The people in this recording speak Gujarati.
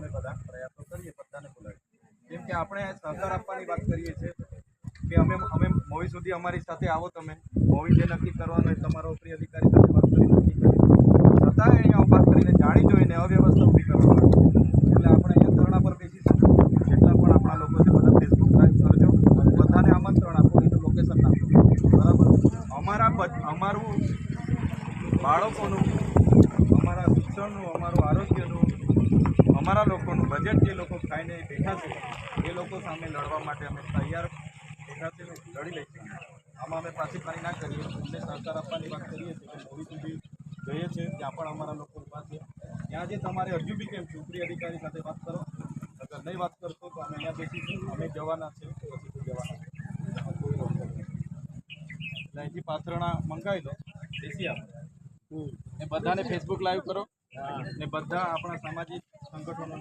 અમે બધા પ્રયાસો કરીએ, બધાને બોલાવીએ. કેમ કે આપણે સહકાર આપવાની વાત કરીએ છીએ કે અમે મૂવી સુધી અમારી સાથે આવો, તમે મૂવી જે નક્કી કરવાનું હોય તમારા ઉપરી અધિકારી સાથે વાત કરી નક્કી કરી, છતાંય અહીંયા વાત કરીને જાણી જોઈને અવ્યવસ્થા ઊભી કરવા એટલે આપણે અહીંયા ધરણા પર બેસીશું. જેટલા પણ આપણા લોકો છે બધા ફેસબુક લાઈવ કરજો, બધાને આમંત્રણ આપો, એનું લોકેશન નાખો, બરાબર. અમારું બાળકોનું, અમારા શિક્ષણનું, અમારું આરોગ્યનું, અમારા લોકોનું બજેટ જે લોકો ખાઈને બેઠા છે એ લોકો સામે લડવા માટે અમે તૈયાર બેઠા છે, લડી લઈશું. આમાં અમે પાછી ના કરીએ, અમને સહકાર આપવાની વાત કરીએ છીએ કે મૂવી સુધી જઈએ છીએ ત્યાં પણ અમારા લોકો ઊભા છે. ત્યાં જે તમારે હજુ બી કેમ ઉપરી અધિકારી સાથે વાત કરો, અગર નહીં વાત કરશો તો અમે અહીંયા બેસીશું, અમે જવાના છે, પછી જવાના છે, કોઈ રોક નથી. એટલે અહીંથી પાથરણા મંગાવી લો, બેસી આપણે ને બધાને ફેસબુક લાઈવ કરો ને બધા આપણા સામાજિક સંગઠનો